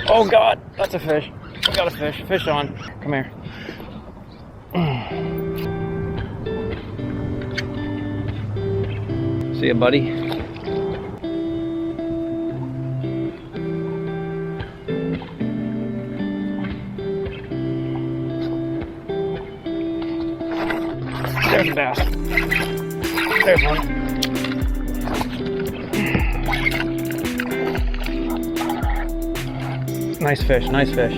Oh God, that's a fish. We got a fish. Fish on. Come here. See ya, buddy. There's a bass. There's one. Nice fish, nice fish.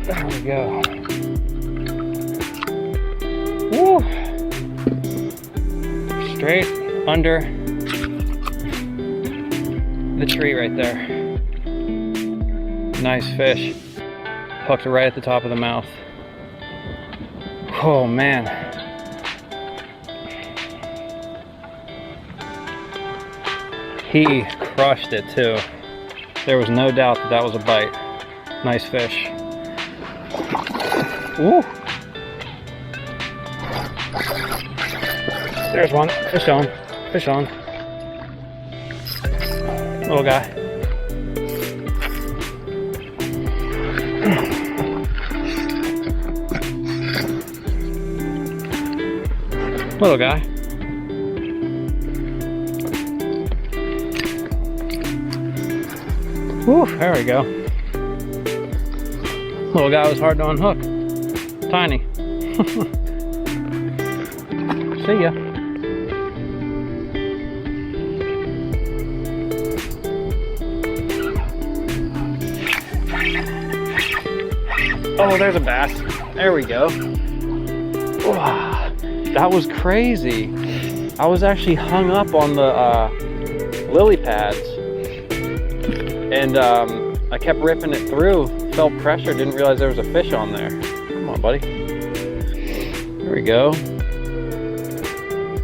There we go. Woo! Straight under the tree right there. Nice fish. Hooked right at the top of the mouth. Oh man. He crushed it too. There was no doubt that that was a bite. Nice fish. Ooh. There's one. Fish on. Fish on. Little guy. Little guy. Whew, there we go. Little guy was hard to unhook. Tiny. See ya. Oh, there's a bass. There we go. Wow, that was crazy. I was actually hung up on the lily pads, and I kept ripping it through. Felt pressure, didn't realize there was a fish on there. Come on, buddy. There we go.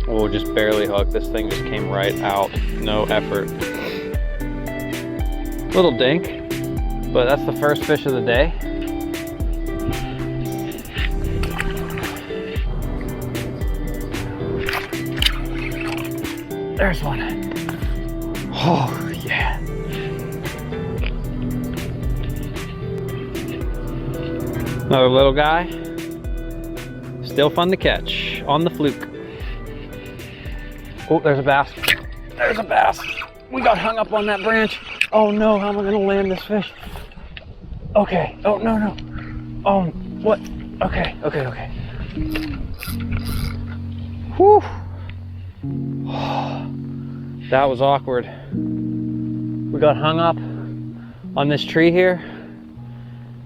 Oh, just barely hooked. This thing just came right out. No effort. Little dink, but that's the first fish of the day. There's one. Oh, yeah. Another little guy. Still fun to catch on the fluke. Oh, there's a bass. There's a bass. We got hung up on that branch. Oh no, how am I gonna land this fish? Okay. Oh, no, no. Oh, what? Okay, okay, okay. Whew. That was awkward. We got hung up on this tree here,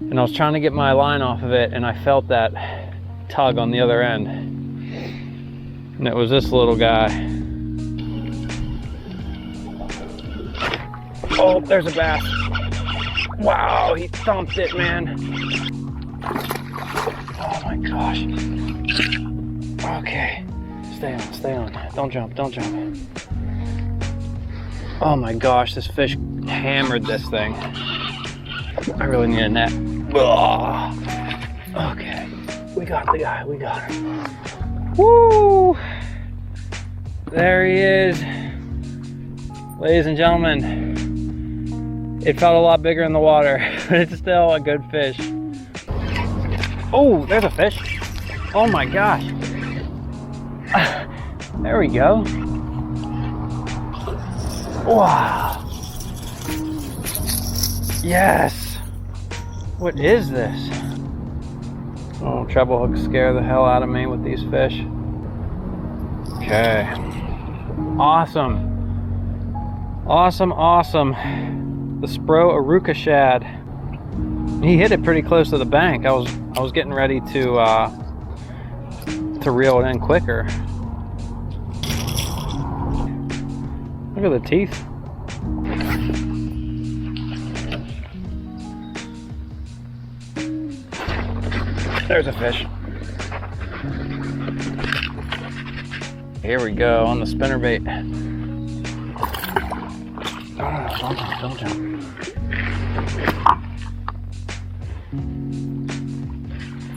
and I was trying to get my line off of it, and I felt that tug on the other end. And it was this little guy. Oh, there's a bass. Wow, he thumped it, man. Oh my gosh. Okay. Stay on, stay on. Don't jump, don't jump. Oh my gosh, this fish hammered this thing. I really need a net. Ugh. Okay, we got the guy, we got him. Woo! There he is. Ladies and gentlemen, it felt a lot bigger in the water, but it's still a good fish. Oh, there's a fish. Oh my gosh. There we go. Wow. Yes. What is this? Oh, treble hooks scare the hell out of me with these fish. Okay. Awesome. Awesome, awesome. The Spro Aruka shad. He hit it pretty close to the bank. I was getting ready to reel it in quicker. Look at the teeth. There's a fish. Here we go on the spinnerbait. Oh, don't jump, don't jump.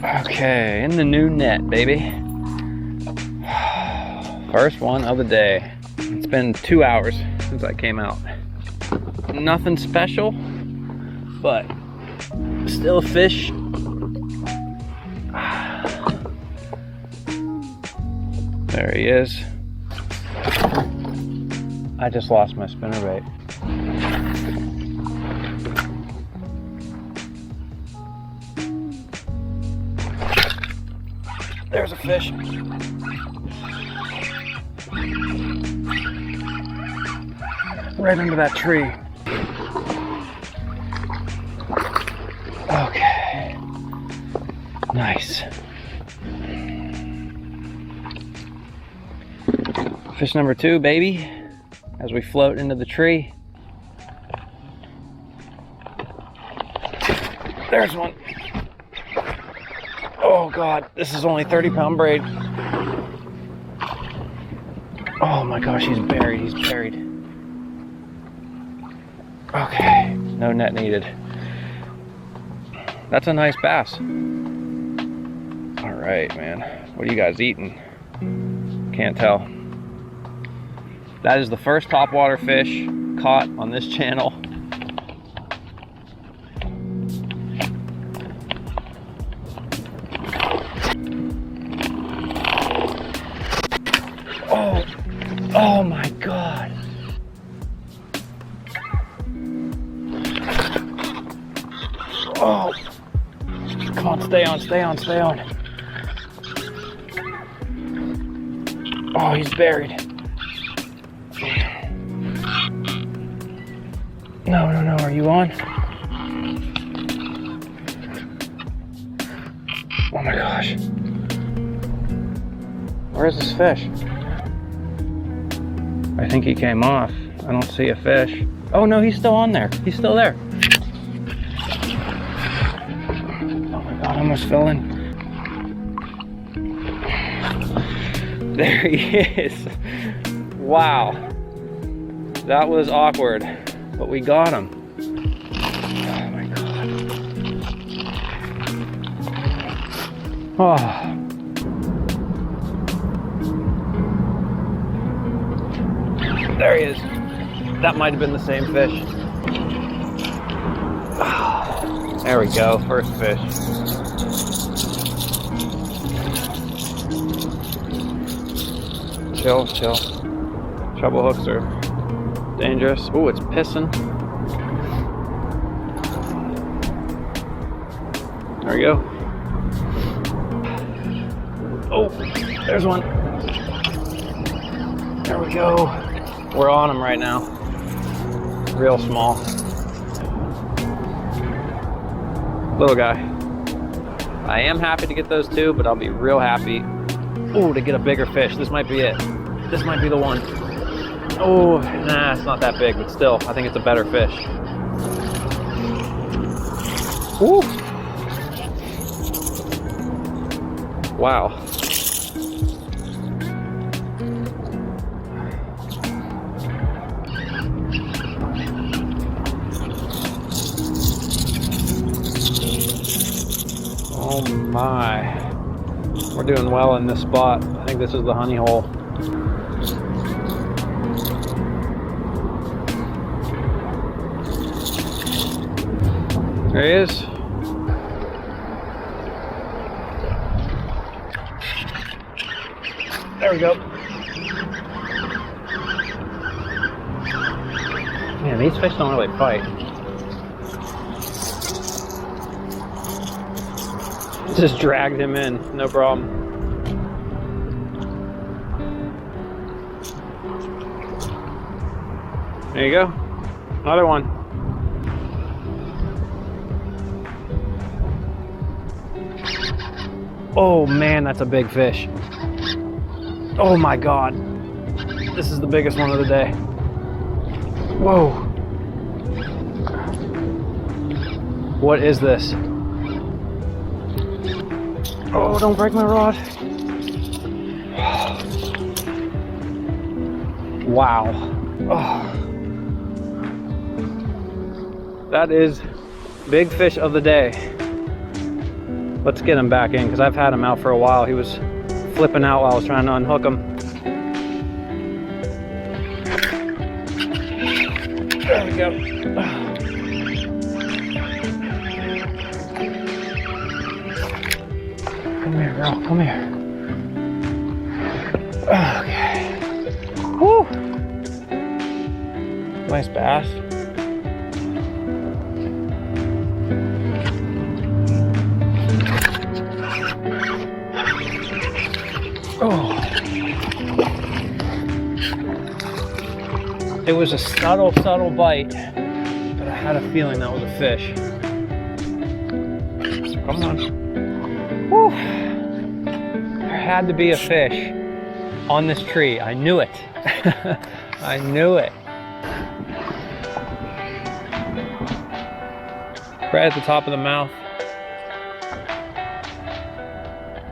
Okay, in the new net, baby. First one of the day. It's been 2 hours since I came out. Nothing special, but still fish. There he is. I just lost my spinnerbait. There's a fish. Right under that tree. Okay. Nice. Fish number 2, baby, as we float into the tree. There's one. Oh God, this is only 30-pound braid. Oh my gosh, he's buried, he's buried. Okay, no net needed. That's a nice bass. All right, man, what are you guys eating? Can't tell. That is the first topwater fish caught on this channel. Oh my God. Oh, come on, stay on, stay on, stay on. Oh, he's buried. No, no, no, are you on? Oh my gosh. Where is this fish? I think he came off. I don't see a fish. Oh no, he's still on there. He's still there. Oh my God, I almost fell in. There he is. Wow. That was awkward, but we got him. Oh my God. Oh. There he is. That might have been the same fish. There we go, first fish. Chill, chill. Treble hooks are dangerous. Oh, it's pissing. There we go. Oh, there's one. There we go. We're on them right now. Real small. Little guy. I am happy to get those 2, but I'll be real happy, ooh, to get a bigger fish. This might be it. This might be the one. Oh, nah, it's not that big, but still, I think it's a better fish. Ooh. Wow. Oh my. We're doing well in this spot. I think this is the honey hole. There he is. There we go. Man, these fish don't really fight. Just dragged him in, no problem. There you go. Another one. Oh man, that's a big fish. Oh my God. This is the biggest one of the day. Whoa. What is this? Oh, don't break my rod. Wow. Oh. That is big fish of the day. Let's get him back in because I've had him out for a while. He was flipping out while I was trying to unhook him. There we go. Come here, girl, come here. Okay. Woo! Nice bass. Oh. It was a subtle bite, but I had a feeling that was a fish. Come on. Woo. There had to be a fish on this tree. I knew it. I knew it. Right at the top of the mouth.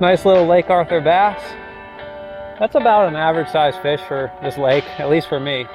Nice little Lake Arthur bass. That's about an average sized fish for this lake, at least for me.